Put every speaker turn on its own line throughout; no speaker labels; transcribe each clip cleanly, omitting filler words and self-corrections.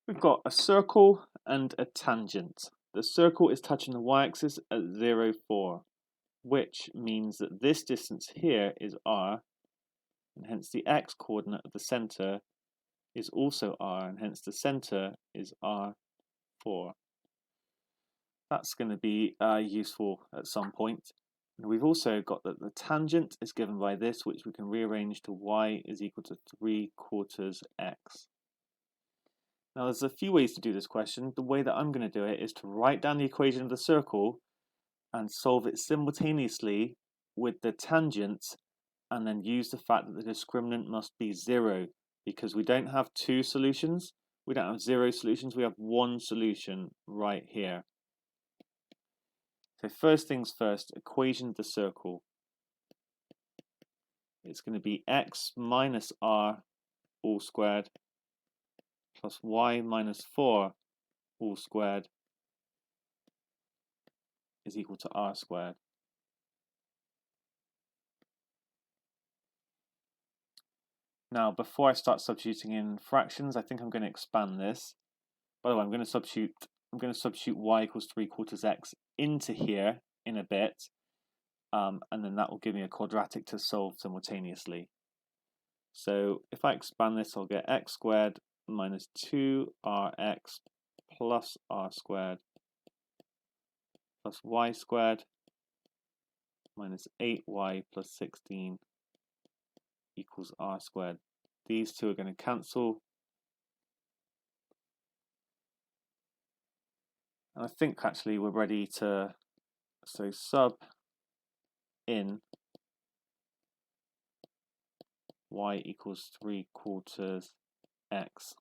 We've got a circle and a tangent. The circle is touching the y-axis at 0, 4, which means that this distance here is r, and hence the x-coordinate of the centre is also r, and hence the centre is r4. That's going to be useful at some point. And we've also got that the tangent is given by this, which we can rearrange to y is equal to 3/4 x. Now there's a few ways to do this question. The way that I'm going to do it is to write down the equation of the circle and solve it simultaneously with the tangent, and then use the fact that the discriminant must be 0, because we don't have two solutions. We don't have 0 solutions, we have one solution right here. So first things first, equation of the circle. It's going to be x minus r all squared plus y minus 4 all squared is equal to r squared. Now, before I start substituting in fractions, I think I'm going to expand this. By the way, I'm going to substitute y equals 3/4 x into here in a bit, and then that will give me a quadratic to solve simultaneously. So if I expand this, I'll get x squared minus 2rx plus r squared plus y squared minus 8y plus 16 equals r squared. These two are going to cancel. And I think actually we're ready to sub in y equals 3/4 x.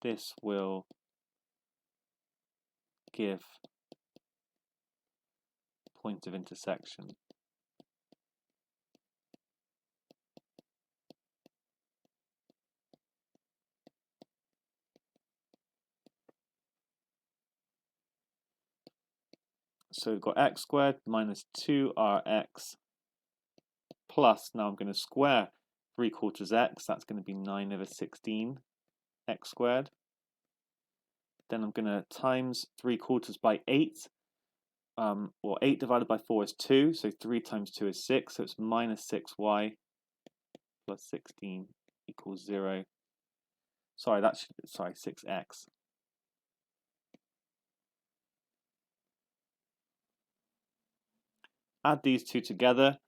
This will give point of intersection. So we've got x squared minus 2rx plus, now I'm going to square 3/4 x, that's going to be 9/16 x squared. Then I'm going to times 3/4 by 8. Well, 8 divided by 4 is 2, so 3 times 2 is 6, so it's minus 6y plus 16 equals 0. Sorry, 6x. Add these two together.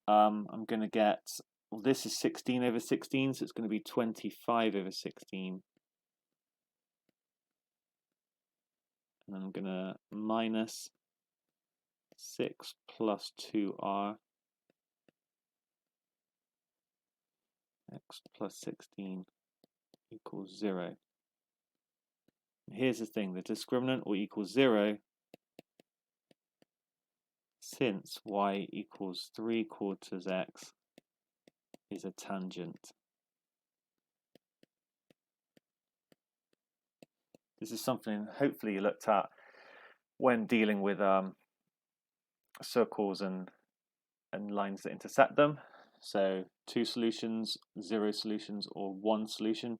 I'm going to get, well, this is 16/16, so it's going to be 25/16. And I'm going to minus 6 plus 2r x plus 16 equals 0. Here's the thing, the discriminant will equal 0 since y equals 3/4 x is a tangent. This is something hopefully you looked at when dealing with circles and lines that intersect them. So 2 solutions, 0 solutions, or 1 solution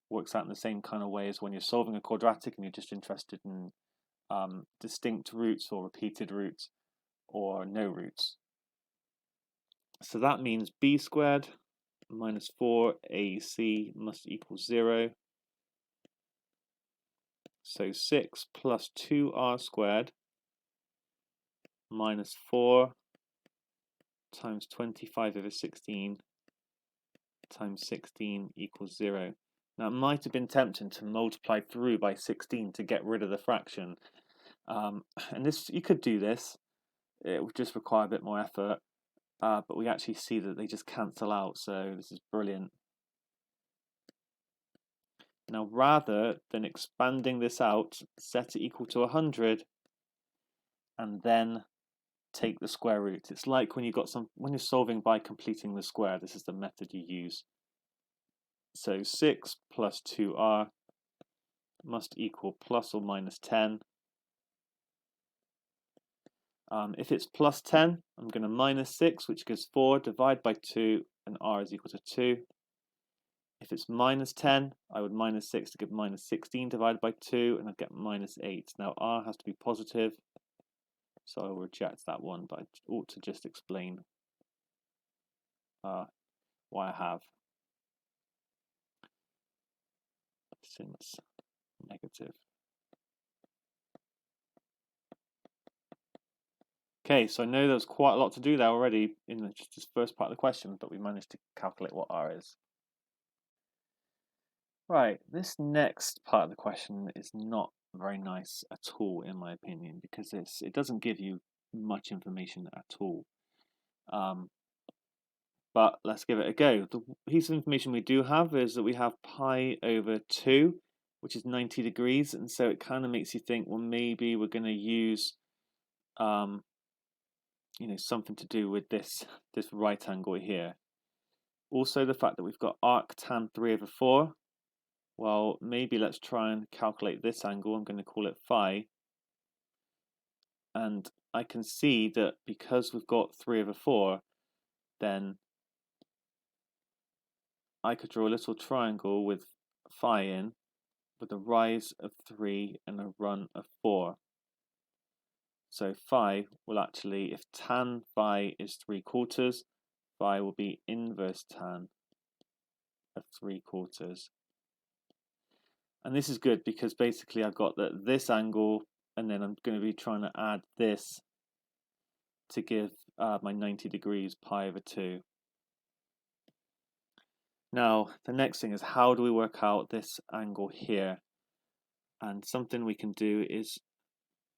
works out in the same kind of way as when you're solving a quadratic and you're just interested in distinct roots or repeated roots or no roots. So that means b squared minus 4ac must equal 0. So 6 plus 2r squared minus 4 times 25/16 times 16 equals 0. Now it might have been tempting to multiply through by 16 to get rid of the fraction. And this, you could do this. It would just require a bit more effort. But we actually see that they just cancel out, so this is brilliant. Now, rather than expanding this out, set it equal to 100, and then take the square root. It's like when you're solving by completing the square. This is the method you use. So 6 plus 2r must equal plus or minus 10. If it's plus 10, I'm going to minus 6, which gives 4, divide by 2, and r is equal to 2. If it's minus 10, I would minus 6 to give minus 16 divided by 2, and I'd get minus 8. Now r has to be positive, so I will reject that one, but I ought to just explain why I have, since negative. Okay, so I know there's quite a lot to do there already in just this first part of the question, but we managed to calculate what r is. Right, this next part of the question is not very nice at all, in my opinion, because it doesn't give you much information at all. But let's give it a go. The piece of information we do have is that we have pi over 2, which is 90 degrees, and so it kind of makes you think, well, maybe we're going to use something to do with this right angle here. Also, the fact that we've got arc tan 3 over 4. Well, maybe let's try and calculate this angle. I'm going to call it phi. And I can see that because we've got 3 over 4, then I could draw a little triangle with phi in, with a rise of 3 and a run of 4. So phi will actually, if tan phi is 3/4, phi will be inverse tan of 3/4. And this is good because basically I've got this angle, and then I'm going to be trying to add this to give my 90 degrees pi over 2. Now, the next thing is, how do we work out this angle here? And something we can do is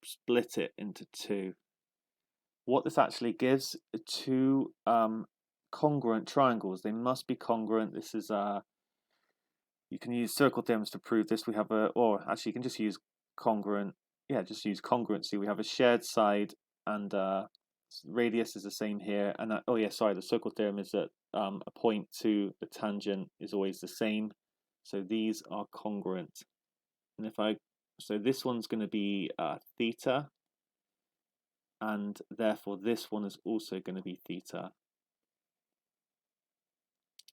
split it into 2. What this actually gives are 2 congruent triangles. They must be congruent. This is you can use circle theorems to prove this. We have or actually you can just use congruent. Yeah, just use congruency. We have a shared side, and radius is the same here. And oh yeah, sorry, the circle theorem is that a point to the tangent is always the same. So these are congruent. And so this one's going to be theta, and therefore this one is also going to be theta.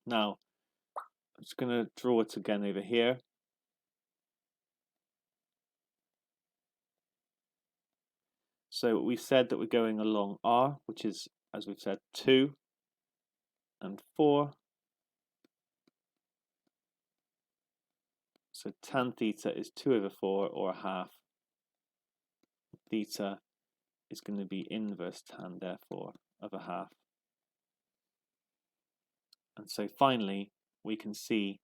Now, I'm just going to draw it again over here. So we said that we're going along r, which is, as we've said, 2 and 4. So tan theta is 2 over 4, or a half. Theta is going to be inverse tan, therefore, of a half. And so finally, we can see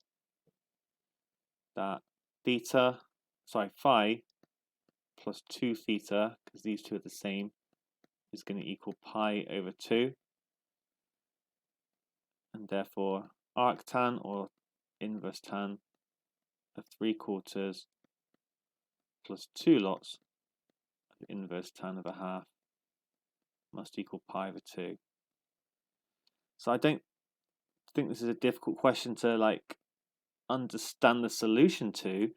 that phi plus 2 theta, because these two are the same, is going to equal pi over 2. And therefore, arctan, or inverse tan, of 3/4 plus 2 lots of inverse tan of a half must equal pi over 2. So I don't think this is a difficult question to understand the solution to,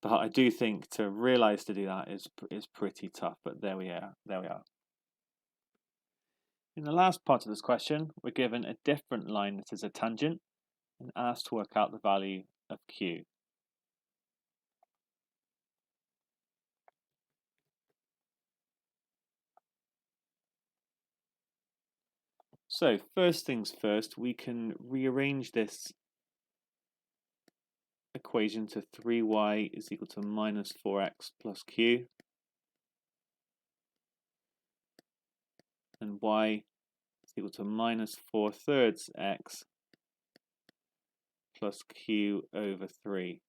but I do think to realize to do that is pretty tough. But there we are. In the last part of this question, we're given a different line that is a tangent and asked to work out the value of q. So first things first, we can rearrange this equation to 3y is equal to minus 4x plus q, and y is equal to minus 4/3 x plus q over 3.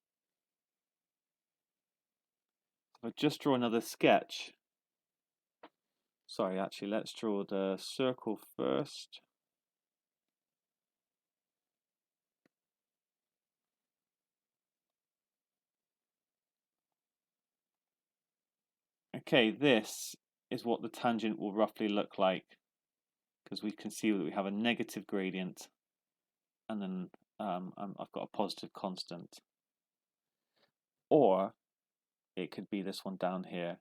If I just draw another sketch, sorry, actually, let's draw the circle first. Okay, this is what the tangent will roughly look like, because we can see that we have a negative gradient, and then I've got a positive constant. Or it could be this one down here.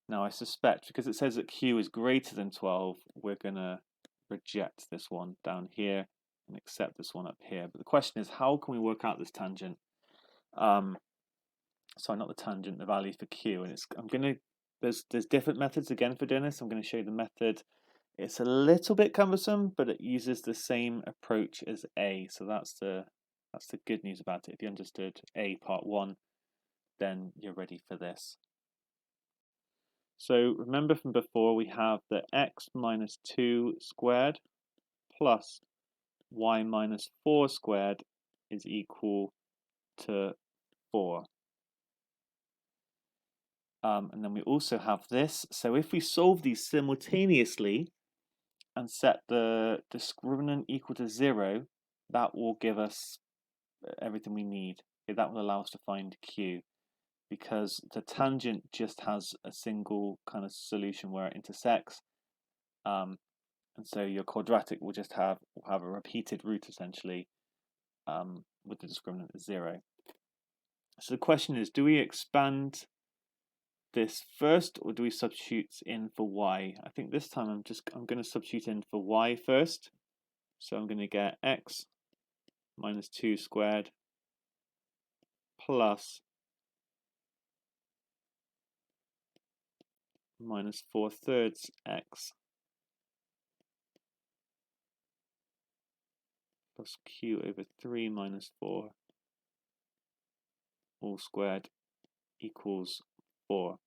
Now I suspect, because it says that q is greater than 12, we're going to reject this one down here and accept this one up here. But the question is, how can we work out this tangent? Sorry, not the tangent, the value for q. And there's different methods again for doing this. I'm going to show you the method. It's a little bit cumbersome, but it uses the same approach as A. So that's the good news about it. If you understood A part 1, then you're ready for this. So remember from before, we have the x minus 2 squared plus y minus 4 squared is equal to 4. And then we also have this. So if we solve these simultaneously and set the discriminant equal to 0, that will give us everything we need. Okay, that will allow us to find q, because the tangent just has a single kind of solution where it intersects. And so your quadratic will just have a repeated root essentially, with the discriminant at 0. So the question is, do we expand this first, or do we substitute in for y? I think this time I'm going to substitute in for y first. So I'm going to get x minus 2 squared plus minus 4/3 x plus q over 3 minus 4 all squared equals 4.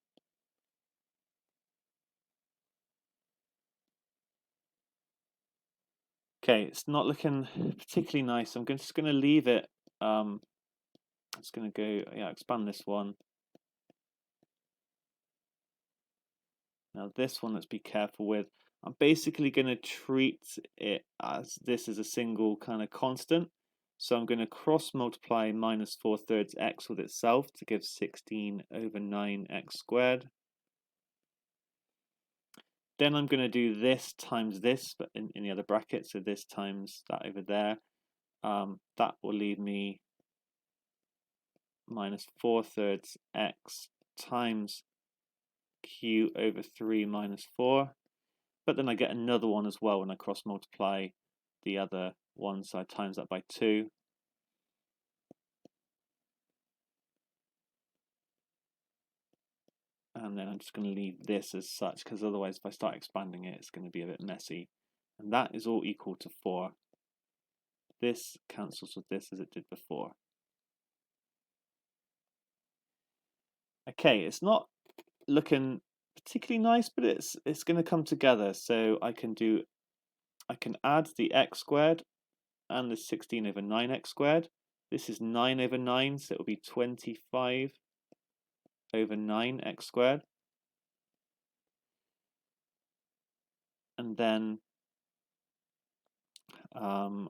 Okay, it's not looking particularly nice. I'm just going to leave it. It's going to go, expand this one. Now this one, let's be careful with. I'm basically going to treat it as this is a single kind of constant. So I'm going to cross multiply minus 4/3 x with itself to give 16 over 9 x squared. Then I'm going to do this times this, but in the other bracket, so this times that over there. That will leave me minus 4/3 x times q over 3 minus 4. But then I get another one as well when I cross multiply the other one, so I times that by 2. And then I'm just going to leave this as such, because otherwise if I start expanding it, it's going to be a bit messy. And that is all equal to 4. This cancels with this as it did before. Okay, it's not looking particularly nice, but it's going to come together. So I can add the x squared and the 16 over 9x squared. This is 9 over 9, so it will be 25 over 9x squared. And then I'm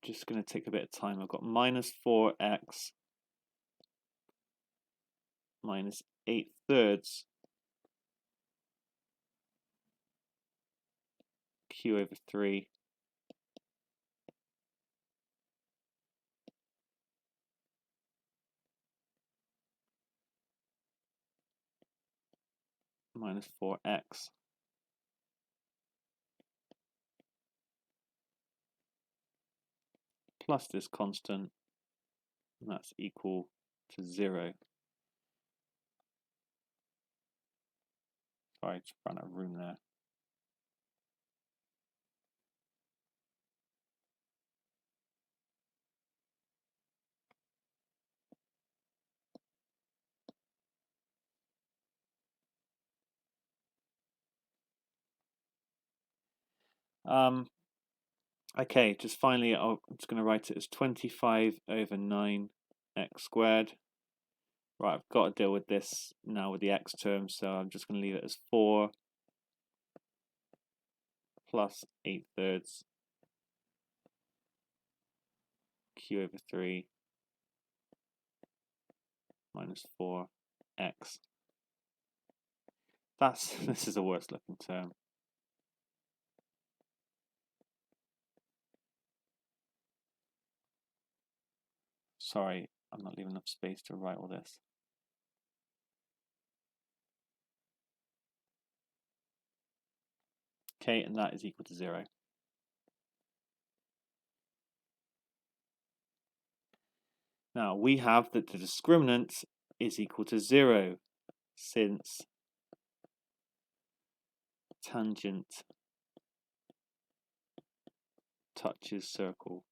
just going to take a bit of time. I've got minus 4x minus 8/3 q over 3 minus 4x plus this constant, and that's equal to 0. Sorry, I just ran out of room there. Okay, just finally, I'm just going to write it as 25 over 9x squared. Right, I've got to deal with this now with the x term, so I'm just going to leave it as 4 plus 8/3 q over 3 minus 4x. This is the worst looking term. Sorry, I'm not leaving enough space to write all this. Okay, and that is equal to 0. Now we have that the discriminant is equal to 0 since tangent touches circle.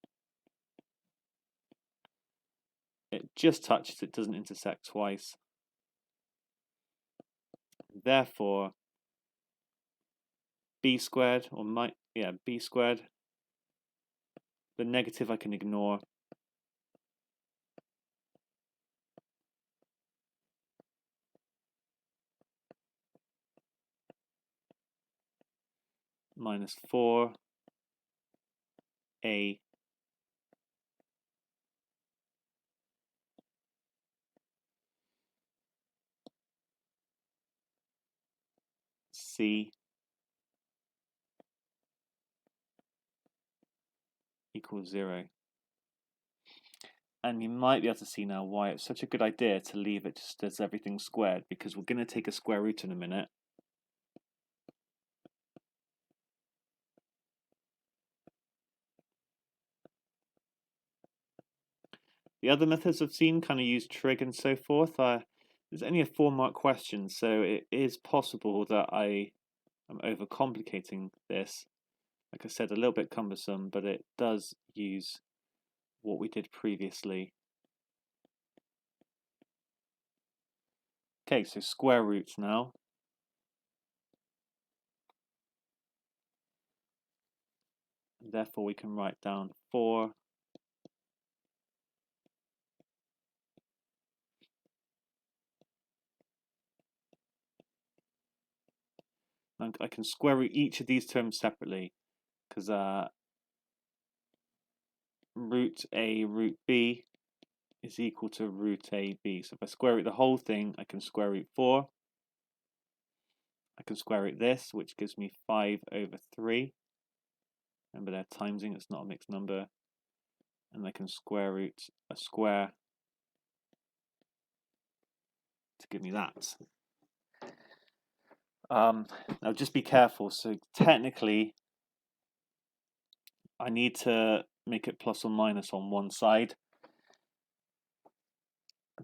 It just touches, it doesn't intersect twice. Therefore, b squared, or b squared, the negative I can ignore. Minus 4 a c equals 0. And you might be able to see now why it's such a good idea to leave it just as everything squared, because we're going to take a square root in a minute. The other methods I've seen kind of use trig and so forth. There's only a 4-mark question, so it is possible that I am overcomplicating this. Like I said, a little bit cumbersome, but it does use what we did previously. Okay, so square roots now. Therefore, we can write down 4 and I can square root each of these terms separately, because root A root B is equal to root AB. So if I square root the whole thing, I can square root 4. I can square root this, which gives me 5 over 3. Remember they're timesing, it's not a mixed number. And I can square root a square to give me that. Now just be careful. So technically, I need to make it plus or minus on one side,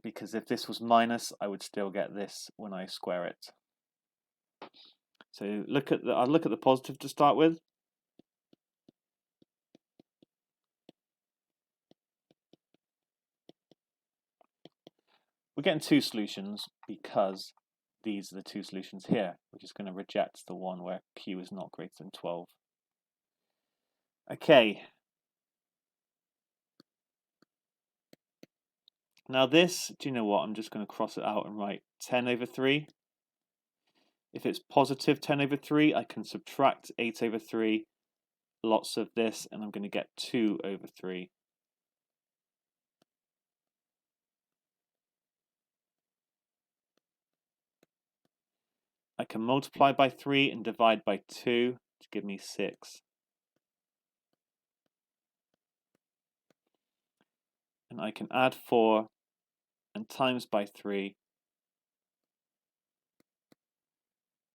because if this was minus, I would still get this when I square it. So I'll look at the positive to start with. We're getting 2 solutions because these are the 2 solutions here, which is going to reject the one where q is not greater than 12. Okay. Now this, do you know what? I'm just going to cross it out and write 10 over 3. If it's positive 10 over 3, I can subtract 8 over 3, lots of this, and I'm going to get 2 over 3. I can multiply by 3 and divide by 2 to give me 6. And I can add 4 and times by 3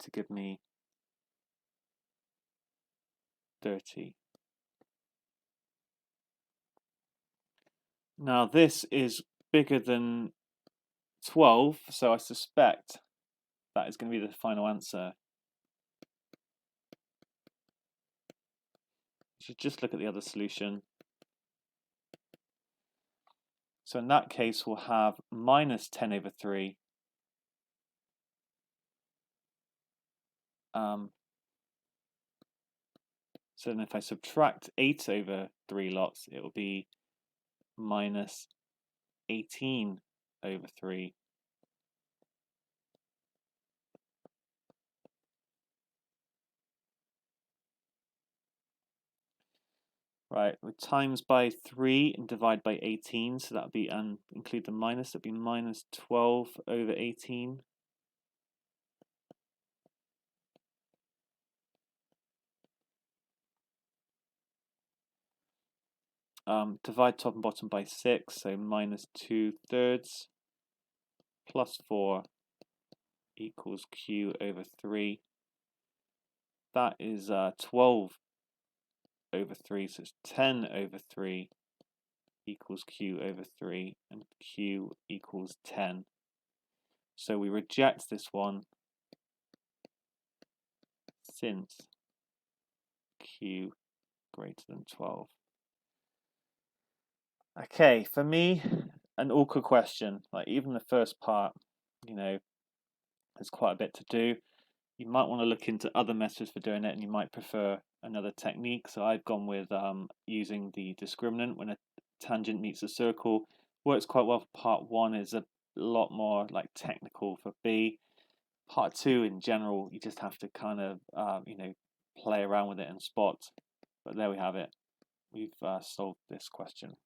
to give me 30. Now this is bigger than 12, so I suspect that is going to be the final answer. You should just look at the other solution. So in that case, we'll have minus 10 over 3. So then if I subtract 8 over 3 lots, it will be minus 18 over 3. Right, we times by 3 and divide by 18, so that would be, and include the minus, that would be minus 12 over 18. Divide top and bottom by 6, so minus 2/3 plus 4 equals q over 3. that is 12 over 3, so it's 10 over 3 equals q over 3, and q equals 10. So we reject this one since q greater than 12. Okay, for me, an awkward question, like even the first part, there's quite a bit to do. You might want to look into other methods for doing it, and you might prefer another technique. So I've gone with using the discriminant when a tangent meets a circle. Works quite well for part 1, is a lot more like technical for B. Part 2, in general, you just have to kind of play around with it and spot. But there we have it. We've solved this question.